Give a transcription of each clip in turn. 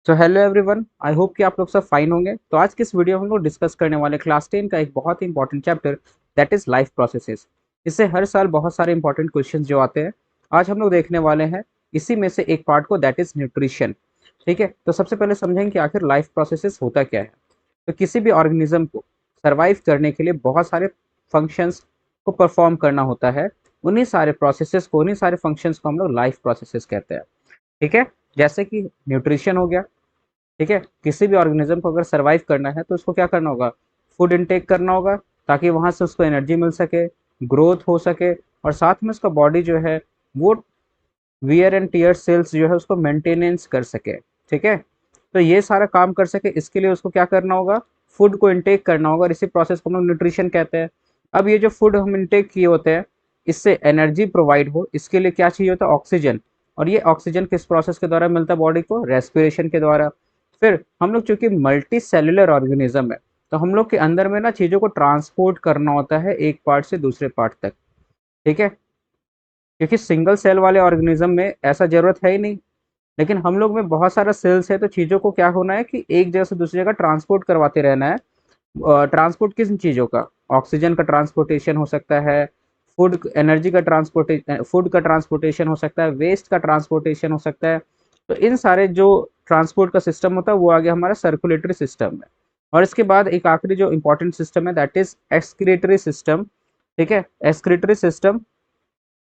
So hello everyone, I hope कि आप लोग सब फाइन होंगे। तो आज की इस वीडियो में हम लोग डिस्कस करने वाले क्लास 10 का एक बहुत ही important chapter, that is life processes. इससे हर साल बहुत सारे इंपॉर्टेंट क्वेश्चंस जो आते हैं, आज हम लोग देखने वाले हैं इसी में से एक पार्ट को, दैट इज न्यूट्रिशन। ठीक है, तो सबसे पहले समझेंगे कि आखिर लाइफ प्रोसेसेस होता क्या है। तो किसी भी ऑर्गेनिज्म को सर्वाइव करने के लिए बहुत सारे फंक्शंस को परफॉर्म करना होता है। उन्हीं सारे प्रोसेसेस को, उन्हीं सारे फंक्शंस को हम लोग लाइफ प्रोसेसेस कहते हैं। ठीक है, जैसे कि न्यूट्रिशन हो गया। ठीक है, किसी भी ऑर्गेनिज्म को अगर सर्वाइव करना है तो उसको क्या करना होगा, फूड इनटेक करना होगा, ताकि वहां से उसको एनर्जी मिल सके, ग्रोथ हो सके, और साथ में उसका बॉडी जो है वो वियर एंड टीयर सेल्स जो है उसको मेंटेनेंस कर सके। ठीक है, तो ये सारा काम कर सके, इसके लिए उसको क्या करना होगा, फूड को इनटेक करना होगा, और इसी प्रोसेस को हम लोग न्यूट्रिशन कहते हैं। अब ये जो फूड हम इनटेक किए होते हैं, इससे एनर्जी प्रोवाइड हो, इसके लिए क्या चाहिए होता है, ऑक्सीजन। और ये ऑक्सीजन किस प्रोसेस के द्वारा मिलता है बॉडी को, रेस्पिरेशन के द्वारा। फिर हम लोग चूंकि मल्टी सेल्युलर ऑर्गेनिज्म है, तो हम लोग के अंदर में ना चीज़ों को ट्रांसपोर्ट करना होता है एक पार्ट से दूसरे पार्ट तक। ठीक है, क्योंकि सिंगल सेल वाले ऑर्गेनिज्म में ऐसा जरूरत है ही नहीं, लेकिन हम लोग में बहुत सारा सेल्स है, तो चीज़ों को क्या होना है कि एक जगह से दूसरी जगह ट्रांसपोर्ट करवाते रहना है। ट्रांसपोर्ट किस चीज़ों का, ऑक्सीजन का ट्रांसपोर्टेशन हो सकता है, फूड एनर्जी का ट्रांसपोर्टेशन, फूड का ट्रांसपोर्टेशन हो सकता है, वेस्ट का ट्रांसपोर्टेशन हो सकता है। तो इन सारे जो ट्रांसपोर्ट का सिस्टम होता है वो आ गया हमारा सर्कुलेटरी सिस्टम में। और इसके बाद एक आखिरी जो इंपॉर्टेंट सिस्टम है, दैट इज एक्सक्रीटरी सिस्टम। ठीक है, एक्सक्रीटरी सिस्टम,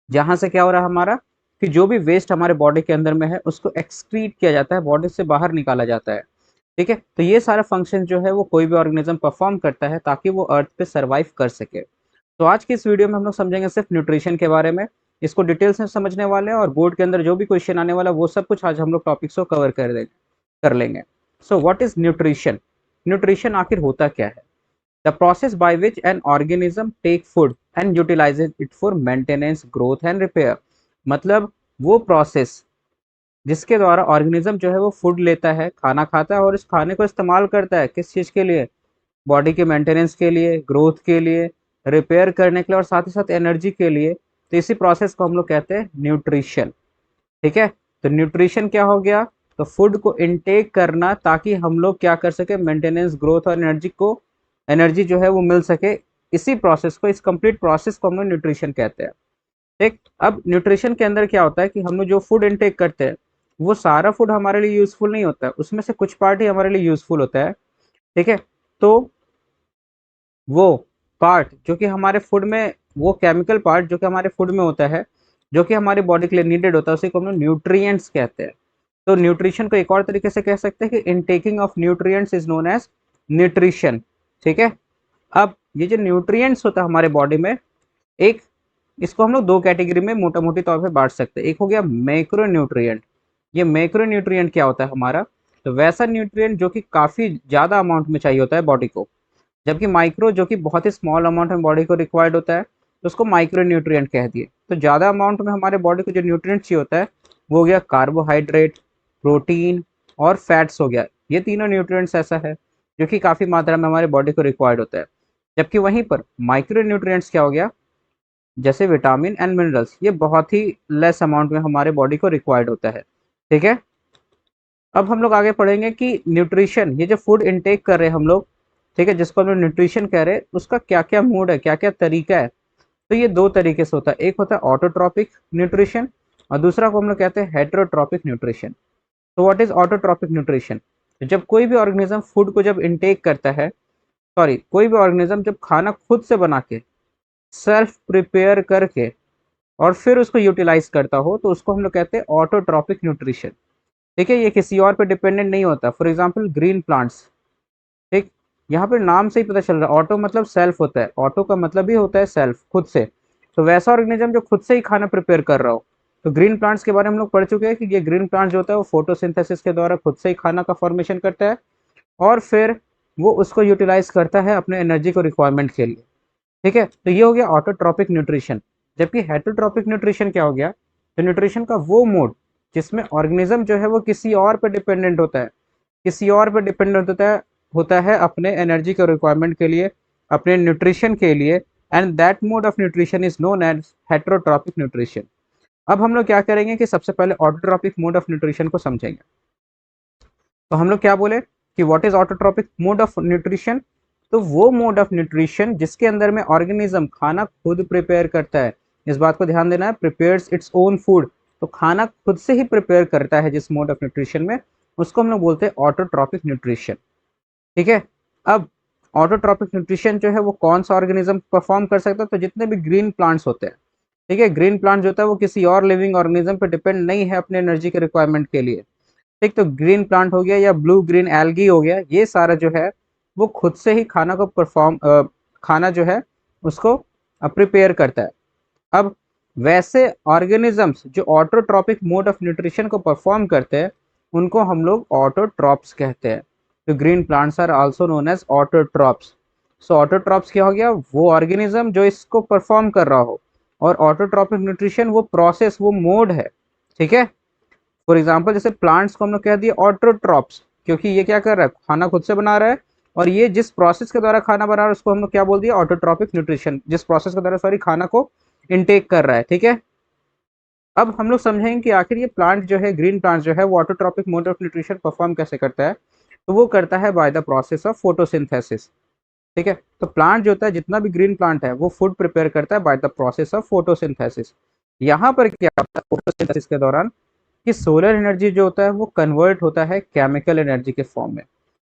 जहां से क्या हो रहा है हमारा, कि जो भी वेस्ट हमारे बॉडी के अंदर में है उसको एक्सक्रीट किया जाता है, बॉडी से बाहर निकाला जाता है। ठीक है, तो ये सारा फंक्शन जो है वो कोई भी ऑर्गेनिज्म परफॉर्म करता है ताकि वो अर्थ पे सर्वाइव कर सके। तो आज की इस वीडियो में हम लोग समझेंगे सिर्फ न्यूट्रिशन के बारे में। इसको डिटेल्स में समझने वाले हैं, और बोर्ड के अंदर जो भी क्वेश्चन आने वाला वो सब कुछ आज हम लोग टॉपिक्स को कवर कर लेंगे। So what is nutrition? Nutrition आखिर होता क्या है? The process by which an organism take food and utilises it for maintenance, growth and repair. मतलब वो प्रोसेस जिसके द्वारा ऑर्गेनिज्म जो है वो फूड लेता है, खाना खाता है, और इस खाने को इस्तेमाल करता है किस चीज़ के लिए, बॉडी के मेंटेनेंस के लिए, ग्रोथ के लिए, रिपेयर करने के लिए, और साथ ही साथ एनर्जी के लिए। तो इसी प्रोसेस को हम लोग कहते हैं न्यूट्रिशन। ठीक है, तो न्यूट्रिशन क्या हो गया, तो फूड को इनटेक करना ताकि हम लोग क्या कर सके, मेंटेनेंस, ग्रोथ और एनर्जी जो है वो मिल सके। इसी प्रोसेस को, इस कंप्लीट प्रोसेस को हम लोग न्यूट्रिशन कहते हैं। ठीक, अब न्यूट्रिशन के अंदर क्या होता है कि हम लोग जो फूड इनटेक करते हैं वो सारा फूड हमारे लिए यूजफुल नहीं होता है, उसमें से कुछ पार्ट ही हमारे लिए यूजफुल होता है। ठीक है, तो वो पार्ट जो कि हमारे फूड में, वो केमिकल पार्ट जो कि हमारे फूड में होता है, जो कि हमारी बॉडी के लिए नीडेड होता है, उसी को हम लोग न्यूट्रिएंट्स कहते हैं। तो न्यूट्रिशन को एक और तरीके से कह सकते हैं कि intaking of nutrients is known as nutrition. ठीक है, अब ये जो न्यूट्रिएंट्स होता है हमारे बॉडी में, एक, इसको हम लोग दो कैटेगरी में मोटा मोटी तौर पे बांट सकते हैं। एक हो गया मैक्रो न्यूट्रिएंट। ये मैक्रो न्यूट्रिएंट क्या होता है हमारा, तो वैसा न्यूट्रिएंट जो कि काफ़ी ज़्यादा अमाउंट में चाहिए होता है बॉडी को, जबकि माइक्रो जो कि बहुत ही स्मॉल अमाउंट में बॉडी को रिक्वायर्ड होता है, तो उसको माइक्रो न्यूट्रिएंट कह दिए। तो ज़्यादा अमाउंट में हमारे बॉडी को जो न्यूट्रिएंट चाहिए होता है वो हो गया कार्बोहाइड्रेट, प्रोटीन और फैट्स हो गया। ये तीनों न्यूट्रिएंट्स ऐसा है जो कि काफ़ी मात्रा में हमारे बॉडी को रिक्वायर्ड होता है। जबकि वहीं पर माइक्रो न्यूट्रिएंट्स क्या हो गया, जैसे विटामिन एंड मिनरल्स, ये बहुत ही लेस अमाउंट में हमारे बॉडी को रिक्वायर्ड होता है। ठीक है, अब हम लोग आगे पढ़ेंगे कि न्यूट्रिशन, ये जो फूड इनटेक कर रहे हैं हम लोग, ठीक है, जिसको हम लोग न्यूट्रिशन कह रहे हैं, उसका क्या क्या मोड है, क्या क्या तरीका है। तो ये दो तरीके से होता है, एक होता है ऑटोट्रॉपिक न्यूट्रिशन, और दूसरा को हम लोग कहते हैं हेटेरोट्रॉपिक न्यूट्रिशन। तो व्हाट इज ऑटोट्रॉपिक न्यूट्रिशन? जब कोई भी ऑर्गेनिज्म फूड को जब इनटेक करता है, सॉरी, कोई भी ऑर्गेनिज्म जब खाना खुद से बना के, सेल्फ प्रिपेयर करके, और फिर उसको यूटिलाइज करता हो, तो उसको हम लोग कहते हैं ऑटोट्रॉपिक न्यूट्रिशन। ठीक है, ये किसी और पे डिपेंडेंट नहीं होता। For example green plants. ठीक, यहाँ पे नाम से ही पता चल रहा है, ऑटो मतलब सेल्फ होता है, ऑटो का मतलब ही होता है सेल्फ, खुद से। तो वैसा ऑर्गेनिज्म जो खुद से ही खाना प्रिपेयर कर रहा हो, तो ग्रीन प्लांट्स के बारे में हम लोग पढ़ चुके हैं कि ये ग्रीन प्लांट जो होता है वो फोटोसिंथेसिस के द्वारा खुद से ही खाना का फॉर्मेशन करता है, और फिर वो उसको यूटिलाइज करता है अपने एनर्जी को रिक्वायरमेंट के लिए। ठीक है, तो ये हो गया ऑटोट्रॉपिक न्यूट्रिशन। जबकि हेटरोट्रॉपिक न्यूट्रिशन क्या हो गया, तो न्यूट्रिशन का वो मोड जिसमें ऑर्गेनिज्म जो है वो किसी और पर डिपेंडेंट होता है, किसी और पर डिपेंडेंट होता है अपने एनर्जी के रिक्वायरमेंट के लिए, अपने न्यूट्रिशन के लिए। And that mode of nutrition is known as heterotrophic nutrition. अब हम लोग क्या करेंगे कि सबसे पहले ऑटोट्रॉपिक मोड ऑफ न्यूट्रिशन को समझेंगे। तो हम लोग क्या बोले कि what is autotrophic mode of nutrition, तो वो मोड ऑफ न्यूट्रिशन जिसके अंदर में ऑर्गेनिज्म खाना खुद प्रिपेयर करता है। इस बात को ध्यान देना है, प्रिपेयर्स इट्स ओन फूड, तो खाना खुद से ही प्रिपेयर करता है जिस मोड ऑफ न्यूट्रिशन में, उसको हम लोग बोलते हैं ऑटोट्रॉपिक न्यूट्रिशन। ठीक है। अब ऑटोट्रॉपिक न्यूट्रिशन जो है वो कौन सा ऑर्गेनिज्म परफॉर्म कर सकता है, तो जितने भी ग्रीन प्लांट्स होते हैं। ठीक है, ग्रीन प्लांट जो होता है वो किसी और लिविंग ऑर्गेनिज्म पे डिपेंड नहीं है अपने एनर्जी के रिक्वायरमेंट के लिए। ठीक, तो ग्रीन प्लांट हो गया या ब्लू ग्रीन एल्गी हो गया, ये सारा जो है वो खुद से ही खाना को खाना जो है उसको प्रिपेयर करता है। अब वैसे ऑर्गेनिजम्स जो ऑटोट्रॉपिक मोड ऑफ न्यूट्रिशन को परफॉर्म करते हैं उनको हम लोग ऑटोट्रॉप्स कहते हैं। तो green plants are also known as autotrophs. So autotrophs क्या हो गया, वो ऑर्गेनिज्म जो इसको परफॉर्म कर रहा हो, और ऑटोट्रॉपिक न्यूट्रिशन वो प्रोसेस, वो मोड है। ठीक है। फॉर एग्जाम्पल जैसे प्लांट्स को हम लोग कह दिए ऑटोट्रॉप्स, क्योंकि ये क्या कर रहा है, खाना खुद से बना रहा है, और ये जिस प्रोसेस के द्वारा खाना बना रहा है उसको हम लोग क्या बोल दिया, ऑटोट्रॉपिक न्यूट्रिशन, जिस प्रोसेस के द्वारा सॉरी खाना को इनटेक कर रहा है। ठीक है। अब हम लोग समझेंगे कि आखिर ये प्लांट जो है, ग्रीन प्लांट जो है, वो autotrophic mode of nutrition perform कैसे करता है। तो वो करता है by the process of photosynthesis. ठीक है। तो प्लांट जो होता है, जितना भी ग्रीन प्लांट है, वो फूड प्रिपेयर करता है by the process of photosynthesis. यहाँ पर क्या होता है फोटोसिंथेसिस के दौरान, कि सोलर एनर्जी जो होता है वो कन्वर्ट होता है केमिकल एनर्जी के फॉर्म में।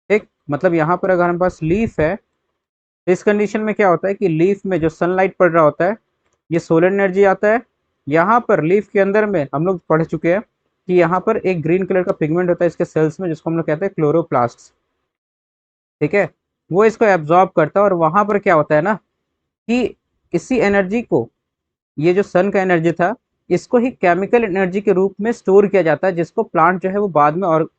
ठीक, मतलब यहाँ पर अगर हमारे पास लीफ है, तो इस कंडीशन में क्या होता है कि लीफ में जो सनलाइट पड़ रहा होता है, ये सोलर एनर्जी आता है। यहाँ पर लीफ के अंदर में हम लोग पढ़ चुके हैं कि यहाँ पर एक ग्रीन कलर का पिगमेंट होता है इसके सेल्स में, जिसको हम लोग कहते हैं क्लोरोप्लास्ट। ठीक है। वो इसको एब्जॉर्ब करता है, और वहां पर क्या होता है ना, कि इसी एनर्जी को, ये जो सन का एनर्जी था, इसको ही केमिकल एनर्जी के रूप में स्टोर किया जाता है, जिसको प्लांट जो है वो बाद में और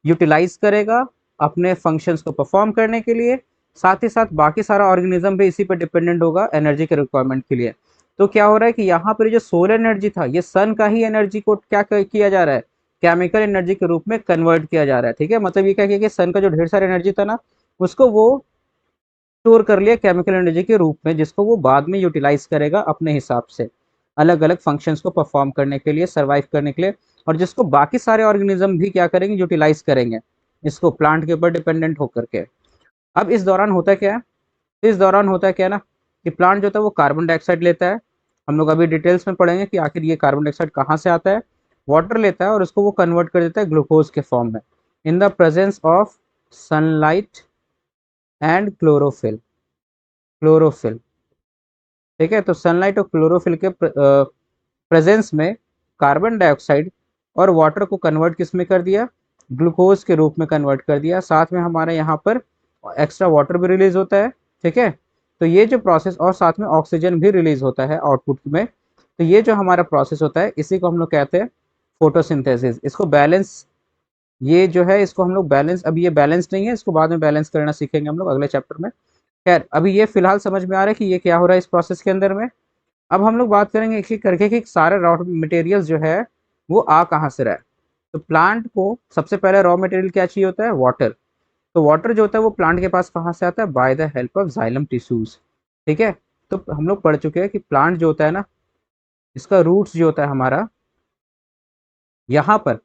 यूटिलाइज करेगा अपने फंक्शंस को परफॉर्म करने के लिए। साथ ही साथ बाकी सारा ऑर्गेनिज्म भी इसी पर डिपेंडेंट होगा एनर्जी के रिक्वायरमेंट के लिए। तो क्या हो रहा है कि यहाँ पर जो सोलर एनर्जी था, ये सन का ही एनर्जी को क्या किया जा रहा है, केमिकल एनर्जी के रूप में कन्वर्ट किया जा रहा है। ठीक है, मतलब ये क्या किया कि सन का जो ढेर सारा एनर्जी था ना, उसको वो स्टोर कर लिया केमिकल एनर्जी के रूप में, जिसको वो बाद में यूटिलाइज करेगा अपने हिसाब से, अलग अलग फंक्शंस को परफॉर्म करने के लिए, सर्वाइव करने के लिए, और जिसको बाकी सारे ऑर्गेनिज्म भी क्या करेंगे, यूटिलाइज करेंगे इसको, प्लांट के ऊपर डिपेंडेंट होकर के। अब इस दौरान होता क्या है, इस दौरान होता है क्या ना, कि प्लांट जो होता है वो कार्बन डाइऑक्साइड लेता है। हम लोग अभी डिटेल्स में पढ़ेंगे कि आखिर ये कार्बन डाइऑक्साइड कहाँ से आता है। वाटर लेता है और उसको वो कन्वर्ट कर देता है ग्लूकोज के फॉर्म में, in the presence of sunlight and chlorophyll. Chlorophyll. ठीक है, तो सनलाइट और क्लोरोफिल के प्रेजेंस में कार्बन डाइऑक्साइड और वाटर को कन्वर्ट किस में कर दिया, ग्लूकोज के रूप में कन्वर्ट कर दिया। साथ में हमारे यहाँ पर एक्स्ट्रा वाटर भी रिलीज होता है। ठीक है, तो ये जो प्रोसेस, और साथ में ऑक्सीजन भी रिलीज होता है आउटपुट में। तो ये जो हमारा प्रोसेस होता है, इसी को हम लोग कहते हैं फोटोसिंथेसिस। इसको बैलेंस, ये जो है इसको हम लोग बैलेंस, अभी ये बैलेंस नहीं है, इसको बाद में बैलेंस करना सीखेंगे हम लोग अगले चैप्टर में। खैर, अभी ये फिलहाल समझ में आ रहा है कि ये क्या हो रहा है इस प्रोसेस के अंदर में। अब हम लोग बात करेंगे एक एक करके कि सारे रॉ मटेरियल जो है वो आ कहाँ से रहा है। तो प्लांट को सबसे पहले रॉ मटेरियल क्या चाहिए होता है, वाटर। तो वाटर जो होता है वो प्लांट के पास कहाँ से आता है, by the help of xylem tissues. ठीक है। तो हम लोग पढ़ चुके हैं कि प्लांट जो होता है ना, इसका रूट्स जो होता है हमारा, यहाँ पर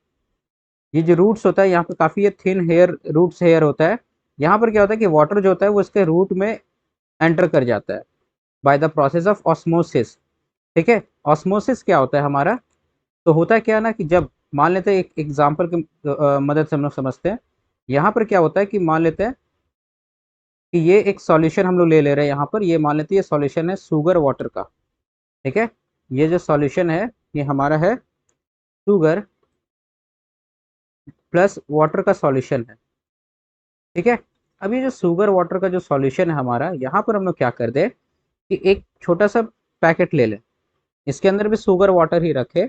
ये जो रूट्स होता है, यहाँ पर काफी ये थिन हेयर, रूट्स हेयर होता है। यहाँ पर क्या होता है कि वाटर जो होता है वो इसके रूट में एंटर कर जाता है by the process of osmosis. ठीक है, ऑस्मोसिस क्या होता है हमारा, तो होता है क्या ना, कि जब मान लेते हैं, एक एग्जांपल की मदद से हम लोग समझते हैं। यहाँ पर क्या होता है कि मान लेते हैं कि ये एक सॉल्यूशन हम लोग ले रहे हैं, यहाँ पर ये मान लेते हैं ये सॉल्यूशन है शुगर वाटर का। ठीक है, ये जो सॉल्यूशन है ये हमारा है शुगर प्लस वाटर का सॉल्यूशन है। ठीक है। अब ये जो शुगर वाटर का जो सॉल्यूशन है हमारा, यहाँ पर हम लोग क्या कर दे कि एक छोटा सा पैकेट ले लें, इसके अंदर भी शुगर वाटर ही रखे,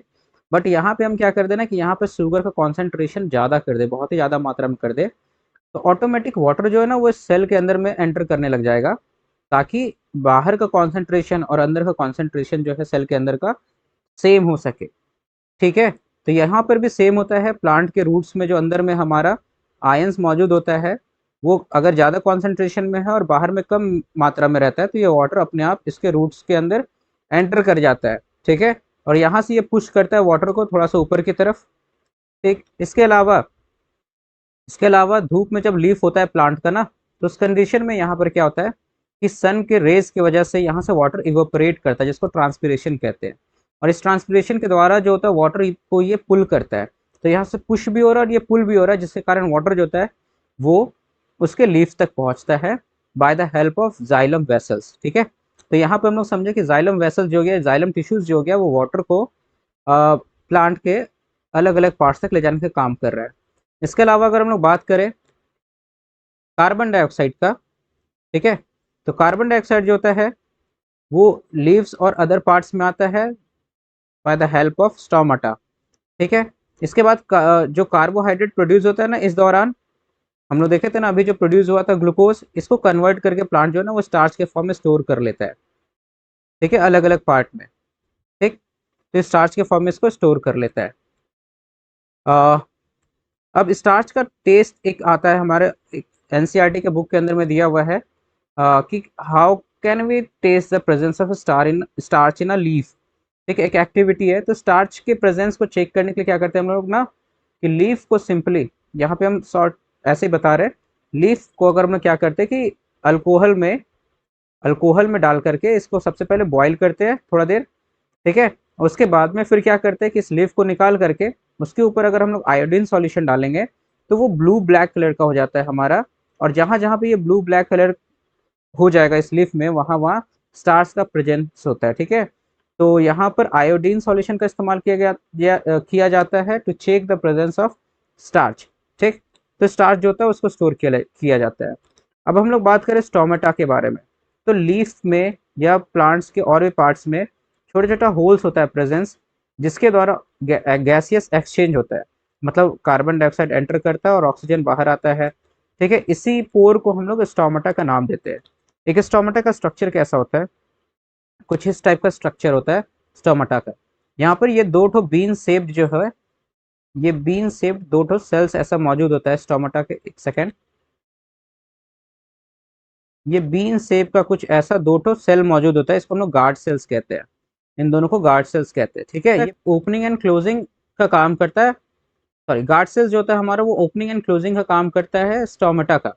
बट यहाँ पे हम क्या कर देना कि यहाँ पे शुगर का कॉन्सेंट्रेशन ज़्यादा कर दे, बहुत ही ज़्यादा मात्रा में कर दे। तो ऑटोमेटिक वाटर जो है ना वो सेल के अंदर में एंटर करने लग जाएगा, ताकि बाहर का कॉन्सेंट्रेशन और अंदर का कॉन्सेंट्रेशन जो है सेल के अंदर का सेम हो सके। ठीक है, तो यहाँ पर भी सेम होता है, प्लांट के रूट्स में जो अंदर में हमारा आयंस मौजूद होता है, वो अगर ज़्यादा कॉन्सेंट्रेशन में है और बाहर में कम मात्रा में रहता है, तो ये वाटर अपने आप इसके रूट्स के अंदर एंटर कर जाता है। ठीक है, और यहाँ से ये पुश करता है वाटर को थोड़ा सा ऊपर की तरफ। ठीक, इसके अलावा इसके अलावा धूप में जब लीफ होता है प्लांट का ना, तो उस कंडीशन में यहाँ पर क्या होता है कि सन के रेज की वजह से यहाँ से वाटर इवोपरेट करता है, जिसको ट्रांसपिरेशन कहते हैं। और इस ट्रांसपिरेशन के द्वारा जो होता है वाटर को ये पुल करता है। तो यहाँ से पुश भी हो रहा है और ये पुल भी हो रहा है, जिसके कारण वाटर जो होता है वो उसके लीफ तक पहुंचता है by the help of xylem vessels. ठीक है, तो यहाँ पे हम लोग समझे कि जाइलम वेसल्स जो हो गया, जाइलम टिश्यूज जो हो गया, वो वाटर को प्लांट के अलग अलग पार्ट्स तक ले जाने का काम कर रहा है। इसके अलावा अगर हम लोग बात करें कार्बन डाइऑक्साइड का, ठीक है, तो कार्बन डाइऑक्साइड जो होता है वो लीव्स और अदर पार्ट्स में आता है by the help of stomata. ठीक है, इसके बाद जो कार्बोहाइड्रेट प्रोड्यूस होता है ना, इस दौरान हम लोग देखे थे ना अभी जो प्रोड्यूस हुआ था ग्लूकोज, इसको कन्वर्ट करके प्लांट जो है ना वो स्टार्च के फॉर्म में स्टोर कर लेता है। ठीक है, अलग अलग पार्ट में। ठीक, तो स्टार्च के फॉर्म में इसको स्टोर कर लेता है। अब स्टार्च का टेस्ट एक आता है हमारे एनसीईआरटी के बुक के अंदर में दिया हुआ है कि how can we test the presence of starch in a leaf. ठीक है, एक एक्टिविटी है। तो स्टार्च के प्रेजेंस को चेक करने के लिए क्या करते हैं हम लोग ना, कि लीफ को सिंपली, यहाँ पे हम शॉर्ट ऐसे ही बता रहे हैं, लीफ को अगर हम लोग क्या करते हैं कि अल्कोहल में अल्कोहल में डाल करके इसको सबसे पहले बॉईल करते हैं थोड़ा देर। ठीक है, उसके बाद में फिर क्या करते हैं कि इस लीफ को निकाल करके उसके ऊपर अगर हम लोग आयोडीन सॉल्यूशन डालेंगे तो वो ब्लू ब्लैक कलर का हो जाता है हमारा। और जहां जहां पे ये ब्लू ब्लैक कलर हो जाएगा इस लीफ में, वहां वहां स्टार्च का प्रेजेंस होता है। ठीक है, तो यहाँ पर आयोडीन सॉल्यूशन का इस्तेमाल किया जाता है to check the presence of starch. ठीक, तो स्टार्च जो होता है उसको स्टोर किया जाता है। अब हम लोग बात करें स्टोमेटा के बारे में, तो लीफ में या प्लांट्स के और भी पार्ट्स में छोटा छोटा होल्स होता है प्रेजेंस, जिसके द्वारा गैसियस एक्सचेंज होता है। मतलब कार्बन डाइऑक्साइड एंटर करता है और ऑक्सीजन बाहर आता है। ठीक है, इसी पोर को हम लोग स्टोमेटा का नाम देते हैं। एक स्टोमेटा का स्ट्रक्चर कैसा होता है, कुछ इस टाइप का स्ट्रक्चर होता है स्टोमेटा का। यहाँ पर ये दो ठो बीन शेप्ड जो है, ये बीन शेप्ड दो ठो सेल्स ऐसा मौजूद होता है स्टोमेटा के। एक सेकेंड, ये बीन शेप का कुछ ऐसा दो ठो सेल मौजूद होता है, इसको हम लोग गार्ड सेल्स कहते हैं। इन दोनों को गार्ड सेल्स कहते हैं। ठीक है, ये ओपनिंग एंड क्लोजिंग का काम करता है। सॉरी, गार्ड सेल्स जो होता है हमारा वो ओपनिंग एंड क्लोजिंग का काम करता है स्टोमेटा का।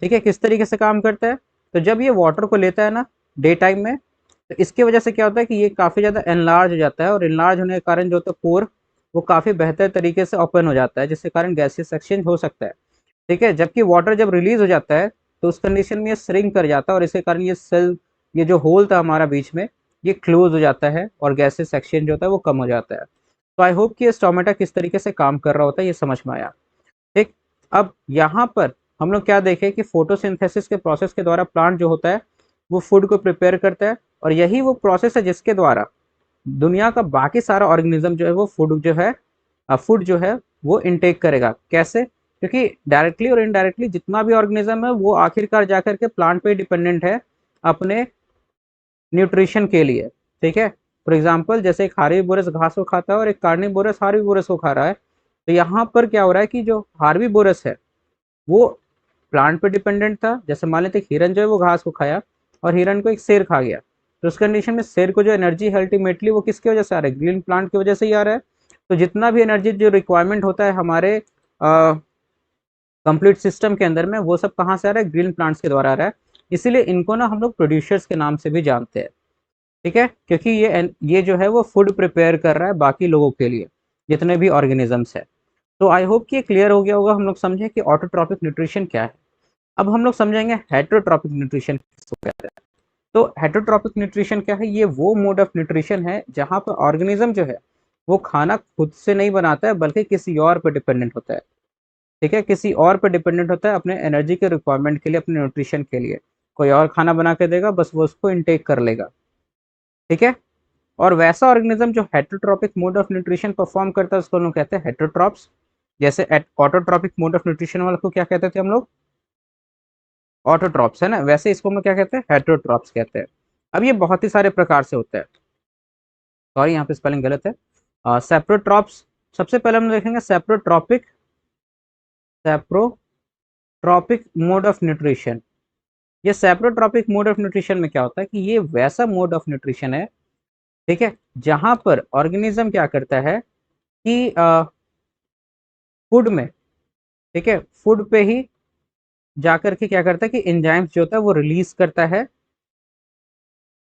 ठीक है, किस तरीके से काम करता है, तो जब ये वाटर को लेता है ना डे टाइम में, तो इसकी वजह से क्या होता है कि ये काफ़ी ज़्यादा एनलार्ज हो जाता है, और एनलार्ज होने के कारण जो होता है पोर वो काफ़ी बेहतर तरीके से ओपन हो जाता है, जिसके कारण गैसियस एक्सचेंज हो सकता है। ठीक है, जबकि वाटर जब रिलीज हो जाता है तो उस कंडीशन में ये श्रिंक कर जाता है, और इसके कारण ये सेल, ये जो होल था हमारा बीच में, ये क्लोज हो जाता है और गैसेस एक्सचेंज होता है वो कम हो जाता है। तो आई होप कि ये स्टोमेटा किस तरीके से काम कर रहा होता है ये समझ में आया। ठीक, अब यहाँ पर हम लोग क्या देखें कि फोटोसिंथेसिस के प्रोसेस के द्वारा प्लांट जो होता है वो फूड को प्रिपेयर करता है, और यही वो प्रोसेस है जिसके द्वारा दुनिया का बाकी सारा ऑर्गेनिज्म जो है वो फूड जो है वो इनटेक करेगा। कैसे, क्योंकि डायरेक्टली और इनडायरेक्टली जितना भी ऑर्गेनिज्म है वो आखिरकार जाकर के प्लांट पे डिपेंडेंट है अपने न्यूट्रिशन के लिए। ठीक है, फॉर एग्जाम्पल जैसे एक हार्बीवोरस घास को खाता है और एक कार्निवोरस हार्बीवोरस को खा रहा है, तो यहाँ पर क्या हो रहा है कि जो हार्बीवोरस है वो प्लांट पे डिपेंडेंट था। जैसे मान लेते हिरन जो है वो घास को खाया और हिरन को एक शेर खा गया, तो उस कंडीशन में शेर को जो एनर्जी है अल्टीमेटली वो किसकी वजह से आ रहा है, ग्रीन प्लांट की वजह से ही आ रहा है। तो जितना भी एनर्जी जो रिक्वायरमेंट होता है हमारे कंप्लीट सिस्टम के अंदर में, वो सब कहाँ से आ रहा है, ग्रीन प्लांट्स के द्वारा आ रहा है। इसीलिए इनको ना हम लोग प्रोड्यूसर्स के नाम से भी जानते हैं। ठीक है, क्योंकि ये जो है वो फूड प्रिपेयर कर रहा है बाकी लोगों के लिए, जितने भी ऑर्गेनिजम्स है। तो आई होप कि ये क्लियर हो गया होगा, हम लोग समझे कि ऑटोट्रॉपिक न्यूट्रिशन क्या है। अब हम लोग समझेंगे हेटरोट्रॉपिक न्यूट्रिशन किसको कहते हैं। तो हेटरोट्रॉपिक न्यूट्रिशन क्या है, ये वो मोड ऑफ न्यूट्रिशन है जहाँ पर ऑर्गेनिज्म जो है वो खाना खुद से नहीं बनाता है, बल्कि किसी और पर डिपेंडेंट होता है। ठीक है, किसी और पर डिपेंडेंट होता है अपने एनर्जी के रिक्वायरमेंट के लिए, अपने न्यूट्रिशन के लिए। कोई और खाना बना के देगा, बस वो उसको इनटेक कर लेगा। ठीक है, और वैसा ऑर्गेनिज्म जो heterotrophic mode of nutrition perform करता है उसको हम लोग कहते हैं हेटरोट्रॉप्स। जैसे ऑटोट्रॉपिक मोड ऑफ न्यूट्रिशन वाले को क्या कहते थे हम लोग, ऑटोट्रॉप्स, है ना, वैसे इसको हम लोग क्या कहते हैं, हेटरोट्रॉप्स कहते हैं। अब ये बहुत ही सारे प्रकार से होता है। सॉरी, यहाँ पे स्पेलिंग गलत है। सेप्रोट्रॉप्स, सबसे पहले हम देखेंगे सेप्रोट्रॉपिक मोड ऑफ न्यूट्रिशन। ये सेप्रोट्रॉपिक मोड ऑफ न्यूट्रिशन में क्या होता है कि ये वैसा मोड ऑफ न्यूट्रिशन है, ठीक है, जहां पर ऑर्गेनिज्म क्या करता है कि फूड में ठीक है, फूड पे ही जाकर के क्या करता है कि एंजाइम्स जो होता है वो रिलीज करता है,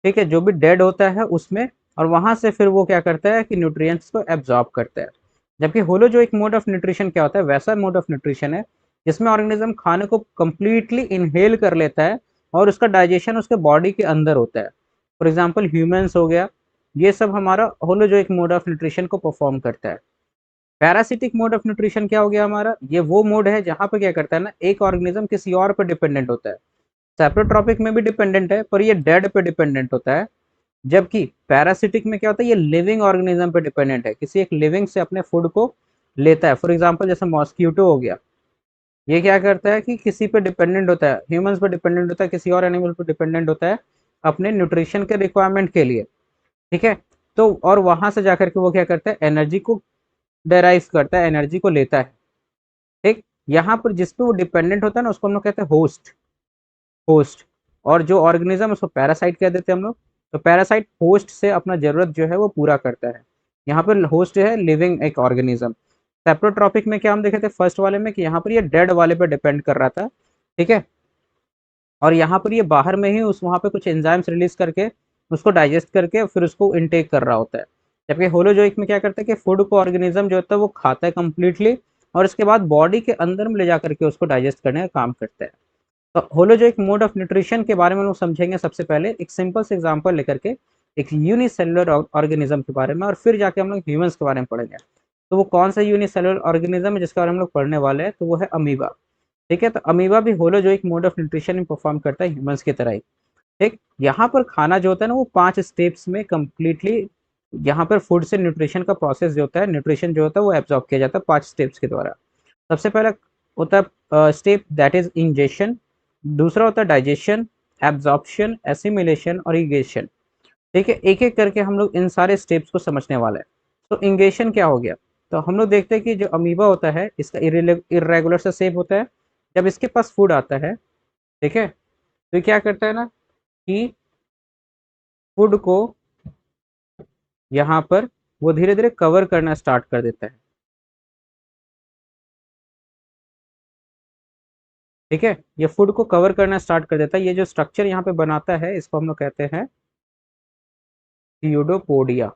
ठीक है, जो भी डेड होता है उसमें, और वहां से फिर वो क्या करता है कि न्यूट्रिएंट्स को एब्जॉर्ब करता है। जबकि होलोजोइक मोड ऑफ न्यूट्रिशन क्या होता है, वैसा मोड ऑफ न्यूट्रिशन है जिसमें ऑर्गेनिज्म खाने को कंप्लीटली इनहेल कर लेता है और उसका डाइजेशन उसके बॉडी के अंदर होता है। फॉर एग्जाम्पल ह्यूमंस हो गया, ये सब हमारा होलोजोइक मोड ऑफ न्यूट्रिशन को परफॉर्म करता है। पैरासिटिक मोड ऑफ न्यूट्रिशन क्या हो गया हमारा, ये वो मोड है जहां पर क्या करता है ना, एक ऑर्गेनिज्म किसी और पर डिपेंडेंट होता है। सेप्रोट्रॉपिक में भी डिपेंडेंट है पर ये डेड पे डिपेंडेंट होता है, जबकि पैरासिटिक में क्या होता है, ये लिविंग ऑर्गेनिज्म पे डिपेंडेंट है, किसी एक लिविंग से अपने फूड को लेता है। फॉर एग्जांपल जैसे मॉस्किटो हो गया, ये क्या करता है कि किसी पे डिपेंडेंट होता है, ह्यूमंस पे डिपेंडेंट होता है, किसी और एनिमल पे डिपेंडेंट होता है अपने न्यूट्रिशन के रिक्वायरमेंट के लिए, ठीक है। तो और वहां से जाकर के वो क्या करता है, एनर्जी को डेराइव करता है, एनर्जी को लेता है, ठीक। यहाँ पर जिस पे वो डिपेंडेंट होता है ना, उसको हम लोग कहते हैं होस्ट। होस्ट, और जो ऑर्गेनिज्म उसको पैरासाइट कह देते हैं हम लोग। तो पैरासाइट होस्ट से अपना जरूरत जो है वो पूरा करता है। यहाँ पर होस्ट है लिविंग एक ऑर्गेनिज्म। सेप्रोट्रॉपिक में क्या हम देखे थे फर्स्ट वाले में कि यहाँ पर ये डेड वाले पे डिपेंड कर रहा था, ठीक है, और यहाँ पर ये बाहर में ही उस वहाँ पे कुछ एंजाइम्स रिलीज करके उसको डाइजेस्ट करके फिर उसको इनटेक कर रहा होता है। जबकि होलोजोइक में क्या करता है कि फूड को ऑर्गेनिज्म जो होता है वो खाता है कंप्लीटली, और इसके बाद बॉडी के अंदर में ले जा करके उसको डाइजेस्ट करने का काम करता है। तो होलोजोइक मोड ऑफ न्यूट्रिशन के बारे में लोग समझेंगे सबसे पहले एक सिंपल से एग्जांपल लेकर के, एक यूनिसेलुलर ऑर्गेनिज्म के बारे में, और फिर जाके हम लोग ह्यूमंस के बारे में पढ़ेंगे। तो वो कौन सा यूनिसेलुलर ऑर्गेनिज्म है जिसके बारे में हम लोग पढ़ने वाले हैं, तो वो है अमीबा। ठीक है, तो अमीबा भी होलोजोइक मोड ऑफ न्यूट्रिशन में परफॉर्म करता है ह्यूमंस की तरह ही। ठीक, यहाँ पर खाना जो होता है ना वो 5 स्टेप्स में कंप्लीटली, यहाँ पर फूड से न्यूट्रिशन का प्रोसेस जो होता है, न्यूट्रिशन जो होता है वो एब्जॉर्ब किया जाता है 5 स्टेप्स के द्वारा। सबसे पहला होता है स्टेप दैट इज इंजेशन, दूसरा होता है डाइजेशन, एब्जॉर्प्शन, एसिमिलेशन और इगेशन। ठीक है, एक एक करके हम लोग इन सारे स्टेप्स को समझने वाले हैं। तो इंगेशन क्या हो गया, तो हम लोग देखते हैं कि जो अमीबा होता है इसका इरेगुलर सा शेप होता है। जब इसके पास फूड आता है, ठीक है, तो ये क्या करता है ना कि फूड को यहाँ पर वो धीरे धीरे कवर करना स्टार्ट कर देता है। ठीक है, ये फूड को कवर करना स्टार्ट कर देता है। ये जो स्ट्रक्चर यहाँ पे बनाता है इसको हम लोग कहते हैं थियोडोपोडिया।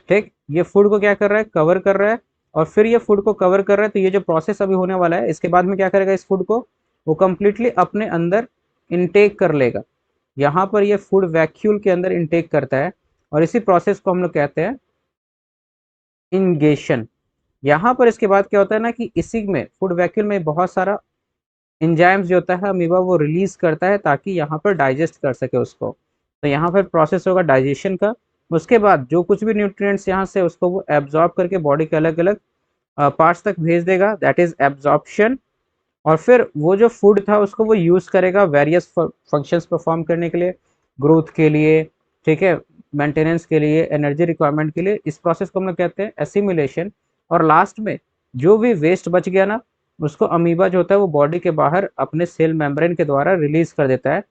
ठीक, ये फूड को क्या कर रहा है, कवर कर रहा है, और फिर ये फूड को कवर कर रहा है, तो ये जो प्रोसेस अभी होने वाला है इसके बाद में क्या करेगा, इस फूड को वो कंप्लीटली अपने अंदर इनटेक कर लेगा। यहाँ पर ये फूड वैक्यूल के अंदर इनटेक करता है, और इसी प्रोसेस को हम लोग कहते हैं इंगेशन। यहाँ पर इसके बाद क्या होता है ना कि इसी में फूड वैक्यूल में बहुत सारा एंजाइम्स जो होता है अमीबा वो रिलीज करता है ताकि यहाँ पर डाइजेस्ट कर सके उसको। तो यहाँ पर प्रोसेस होगा डाइजेशन का। उसके बाद जो कुछ भी न्यूट्रिएंट्स यहाँ से उसको वो एब्जॉर्ब करके बॉडी के अलग अलग पार्ट्स तक भेज देगा, दैट इज एब्जॉर्प्शन। और फिर वो जो फूड था उसको वो यूज करेगा वेरियस फंक्शंस परफॉर्म करने के लिए, ग्रोथ के लिए, ठीक है, मेंटेनेंस के लिए, एनर्जी रिक्वायरमेंट के लिए। इस प्रोसेस को हम लोग कहते हैं एसिमिलेशन। और लास्ट में जो भी वेस्ट बच गया ना, उसको अमीबा जो होता है वो बॉडी के बाहर अपने सेल मेम्ब्रेन के द्वारा रिलीज कर देता है,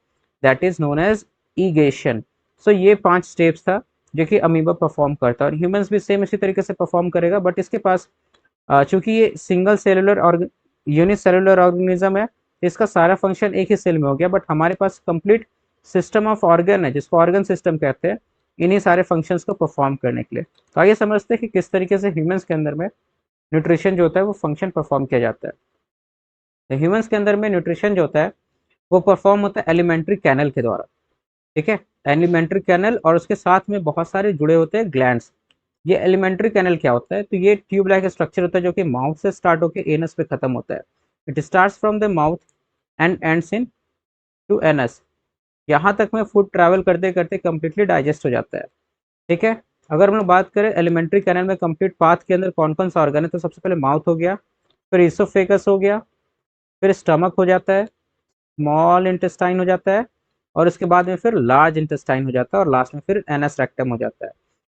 दैट इज नोन एज ईगेशन। सो ये 5 स्टेप्स था जो कि अमीबा परफॉर्म करता है, और ह्यूमंस भी सेम इसी तरीके से परफॉर्म करेगा, बट इसके पास चूंकि ये सिंगल सेलुलर और यूनिसेलुलर ऑर्गेनिज्म है, तो इसका सारा फंक्शन एक ही सेल में हो गया, बट हमारे पास कंप्लीट सिस्टम ऑफ ऑर्गन है जिसको ऑर्गन सिस्टम कहते हैं इन्हीं सारे फंक्शंस को परफॉर्म करने के लिए। तो आइए समझते हैं कि किस तरीके से ह्यूमंस के अंदर में न्यूट्रिशन जो होता है वो फंक्शन परफॉर्म किया जाता है। तो ह्यूमंस के अंदर में न्यूट्रिशन जो होता है वो परफॉर्म होता है एलिमेंट्री कैनल के द्वारा। ठीक है, एलिमेंट्री कैनल, और उसके साथ में बहुत सारे जुड़े होते हैं ग्लैंड्स। ये एलिमेंट्री कैनल क्या होता है, तो ये ट्यूब लाइक स्ट्रक्चर होता है जो कि माउथ से स्टार्ट होकर एनस पे खत्म होता है। It starts from the mouth and ends in to anus. यहाँ तक में फूड ट्रैवल करते करते कंप्लीटली डाइजेस्ट हो जाता है। ठीक है, अगर हम लोग बात करें एलिमेंट्री कैनल में कंप्लीट पाथ के अंदर कौन कौन सा ऑर्गन है, तो सबसे पहले माउथ हो गया, फिर इसोफेगस हो गया, फिर स्टमक हो जाता है, स्मॉल इंटेस्टाइन हो जाता है, और उसके बाद में फिर लार्ज इंटेस्टाइन हो जाता है, और लास्ट में फिर एनस रेक्टम हो जाता है।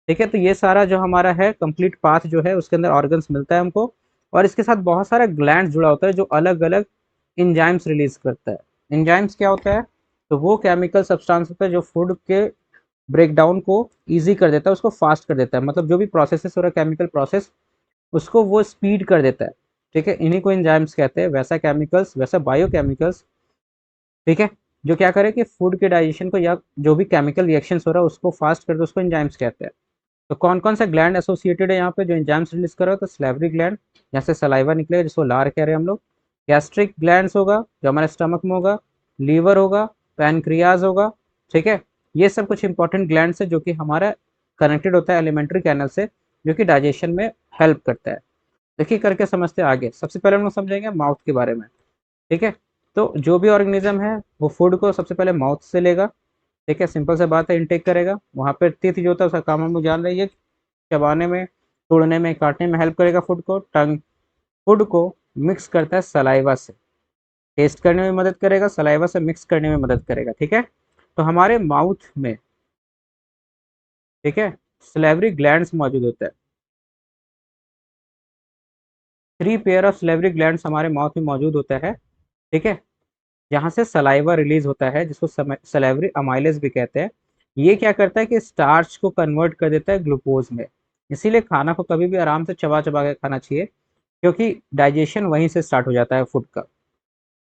ठीक है, तो ये सारा जो हमारा है कंप्लीट पाथ जो है उसके अंदर ऑर्गन्स मिलता है हमको, और इसके साथ बहुत सारा ग्लैंड जुड़ा होता है जो अलग अलग इंजाइम्स रिलीज करता है। इंजाइम्स क्या होता है, तो वो केमिकल सब्सटेंस होता है जो फूड के ब्रेक डाउन को ईजी कर देता है, उसको फास्ट कर देता है। मतलब जो भी प्रोसेसेस हो रहा है केमिकल प्रोसेस, उसको वो स्पीड कर देता है। ठीक है, इन्हीं को एंजाइम्स कहते हैं। वैसा केमिकल्स, वैसा बायोकेमिकल्स, ठीक है, जो क्या करे कि फूड के डाइजेशन को या जो भी केमिकल रिएक्शंस हो रहा है उसको फास्ट कर दे, उसको एंजाइम्स कहते हैं। तो कौन कौन सा ग्लैंड एसोसिएटेड है यहाँ पे जो एंजाइम्स रिलीज कर रहा है? तो सलेवरी ग्लैंड, यहाँ से सलाइवा निकलेगा जिसको लार कह रहे हैं हम लोग। गैस्ट्रिक ग्लैंड्स होगा जो हमारे स्टमक में होगा। लीवर होगा, पैनक्रियाज होगा। ठीक है, ये सब कुछ इंपॉर्टेंट ग्लैंड्स है जो कि हमारा कनेक्टेड होता है एलिमेंट्री कैनल से, जो कि डाइजेशन में हेल्प करता है। देखिए करके समझते हैं आगे। सबसे पहले हम लोग समझेंगे माउथ के बारे में। ठीक है, तो जो भी ऑर्गेनिज्म है वो फूड को सबसे पहले माउथ से लेगा। ठीक है, सिंपल सा बात है, इनटेक करेगा। वहाँ पे टीथ जो होता है उसका काम हम लोग जान रहे हैं, ये चबाने में, तोड़ने में, काटने में हेल्प करेगा फूड को। टंग फूड को मिक्स करता है सलाइवा से, टेस्ट करने में मदद करेगा, सलाइवा से मिक्स करने में मदद करेगा। ठीक है, तो हमारे माउथ में, ठीक है, सलेवरी ग्लैंड्स मौजूद होता है। 3 पेयर ऑफ सलेवरी ग्लैंड्स हमारे माउथ में मौजूद होता है। ठीक है, जहाँ से सलाइवा रिलीज होता है जिसको सलेवरी अमाइलेज भी कहते हैं। ये क्या करता है कि स्टार्च को कन्वर्ट कर देता है ग्लूकोज में। इसीलिए खाना को कभी भी आराम से चबा चबा के खाना चाहिए, क्योंकि डाइजेशन वहीं से स्टार्ट हो जाता है फूड का।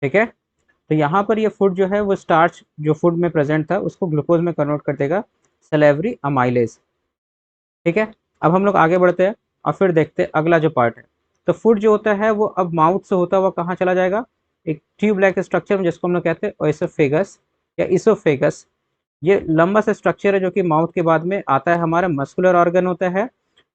ठीक है, तो यहाँ पर ये फूड जो है वो स्टार्च जो फूड में प्रेजेंट था उसको ग्लूकोज में कन्वर्ट कर देगा, सलेवरी अमाइलेज। ठीक है, अब हम लोग आगे बढ़ते हैं और फिर देखते हैं अगला जो पार्ट है। तो फूड जो होता है वो अब माउथ से होता हुआ कहाँ चला जाएगा? एक ट्यूब लाइक स्ट्रक्चर में जिसको हम लोग कहते हैं ओएसोफेगस या इसोफेगस। ये लंबा सा स्ट्रक्चर है जो कि माउथ के बाद में आता है, हमारा मस्कुलर ऑर्गन होता है।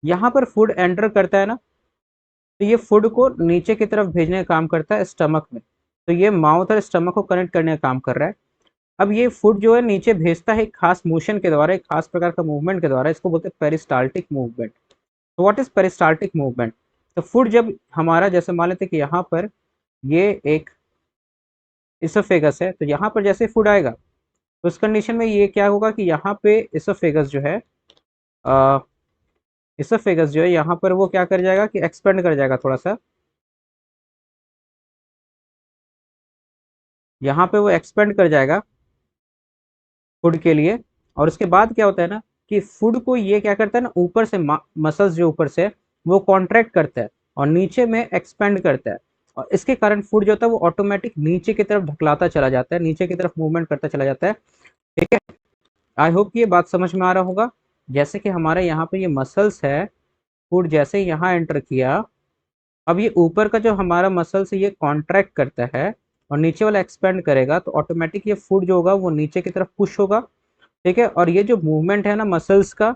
यहाँ पर फूड एंटर करता है ना, तो ये फूड को नीचे की तरफ भेजने का काम करता है स्टमक में। तो ये माउथ और स्टमक को कनेक्ट करने का काम कर रहा है। अब ये फूड जो है नीचे भेजता है एक खास मोशन के द्वारा, एक खास प्रकार का मूवमेंट के द्वारा, इसको बोलते हैं पेरिस्टाल्टिक मूवमेंट। तो व्हाट इज पेरिस्टाल्टिक मूवमेंट? तो फूड जब हमारा, जैसे मान लेते हैं कि यहाँ पर ये एक इसोफेगस है, तो यहाँ पर जैसे फूड आएगा तो उस कंडीशन में ये क्या होगा कि यहाँ पे इसोफेगस जो है, इसोफेगस जो है यहाँ पर वो क्या कर जाएगा कि एक्सपेंड कर जाएगा थोड़ा सा। यहाँ पे वो एक्सपेंड कर जाएगा फूड के लिए। और उसके बाद क्या होता है ना कि फूड को ये क्या करता है ना, ऊपर से मसल्स जो ऊपर से वो कॉन्ट्रैक्ट करता है और नीचे में एक्सपेंड करता है। और इसके कारण फूड जो होता है वो ऑटोमेटिक नीचे की तरफ ढकलाता चला जाता है, नीचे की तरफ मूवमेंट करता चला जाता है। ठीक है, आई होप ये बात समझ में आ रहा होगा। जैसे कि हमारे यहाँ पे ये मसल्स है, फूड जैसे यहाँ एंटर किया, अब ये ऊपर का जो हमारा मसल से ये कॉन्ट्रैक्ट करता है और नीचे वाला एक्सपेंड करेगा, तो ऑटोमेटिक ये फूड जो होगा वो नीचे की तरफ पुश होगा। ठीक है, और ये जो मूवमेंट है ना मसल्स का,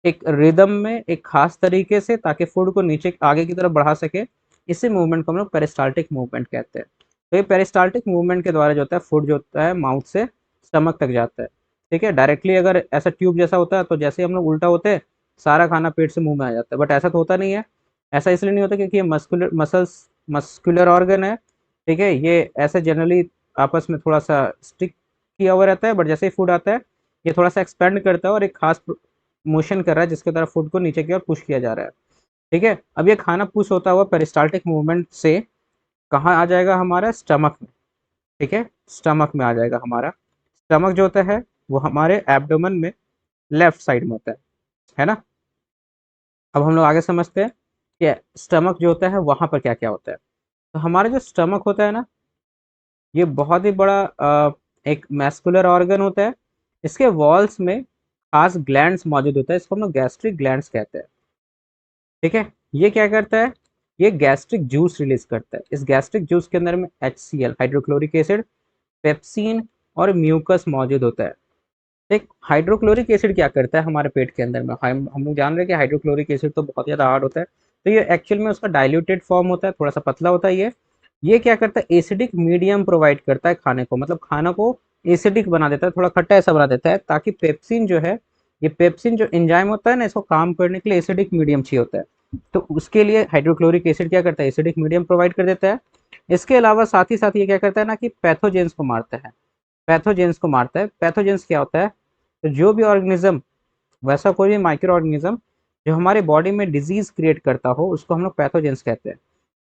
एक रिदम में, एक खास तरीके से, ताकि फूड को नीचे आगे की तरफ बढ़ा सके, इसी मूवमेंट को हम लोग पेरिस्टाल्टिक मूवमेंट कहते हैं। तो ये पेरिस्टाल्टिक मूवमेंट के द्वारा जो होता है फूड जो होता है माउथ से स्टमक तक जाता है। ठीक है, डायरेक्टली अगर ऐसा ट्यूब जैसा होता है तो जैसे ही हम लोग उल्टा होते हैं सारा खाना पेट से मुंह में आ जाता है, बट ऐसा तो होता नहीं है। ऐसा इसलिए नहीं होता क्योंकि ये मस्कुलर ऑर्गन है। ठीक है, ये ऐसे जनरली आपस में थोड़ा सा स्टिक किया हुआ रहता है, बट जैसे ही फूड आता है ये थोड़ा सा एक्सपेंड करता है और एक खास मोशन कर रहा है जिसके तरफ फूड को नीचे की ओर पुश किया जा रहा है। ठीक है, अब ये खाना पुश होता हुआ पेरिस्टाल्टिक मूवमेंट से कहाँ आ जाएगा? हमारा स्टमक में। ठीक है, स्टमक में आ जाएगा हमारा। स्टमक जो होता है वो हमारे एब्डोमेन में लेफ्ट साइड में होता है ना। अब हम लोग आगे समझते हैं कि स्टमक जो होता है वहां पर क्या क्या होता है। तो हमारा जो स्टमक होता है ना, ये बहुत ही बड़ा एक मैस्कुलर ऑर्गन होता है। इसके वॉल्स में खास ग्लैंड्स मौजूद होता है, इसको हम लोग गैस्ट्रिक ग्लैंड्स कहते हैं। ठीक है, ये क्या करता है? ये गैस्ट्रिक जूस रिलीज करता है। इस गैस्ट्रिक जूस के अंदर में HCl, हाइड्रोक्लोरिक एसिड, पेप्सिन और म्यूकस मौजूद होता है। देख, हाइड्रोक्लोरिक एसिड क्या करता है हमारे पेट के अंदर में? हम लोग जान रहे हैं कि हाइड्रोक्लोरिक एसिड तो बहुत ज़्यादा हार्ड होता है, तो ये एक्चुअल में उसका डाइल्यूटेड फॉर्म होता है, थोड़ा सा पतला होता है ये क्या करता है? एसिडिक मीडियम प्रोवाइड करता है खाने को, मतलब खाना को एसिडिक बना देता है, थोड़ा खट्टा ऐसा बना देता है, ताकि पेप्सिन जो है, ये पेप्सिन जो एंजाइम होता है ना, इसको काम करने के लिए एसिडिक मीडियम चाहिए होता है। तो उसके लिए हाइड्रोक्लोरिक एसिड क्या करता है? एसिडिक मीडियम प्रोवाइड कर देता है। इसके अलावा साथ ही साथ ये क्या करता है ना कि पैथोजेंस को मारता है। पैथोजेंस को मारता है। पैथोजेंस क्या होता है? तो जो भी ऑर्गेनिज्म, वैसा कोई भी माइक्रो ऑर्गेनिज्म जो हमारे बॉडी में डिजीज क्रिएट करता हो उसको हम लोग पैथोजेंस कहते हैं।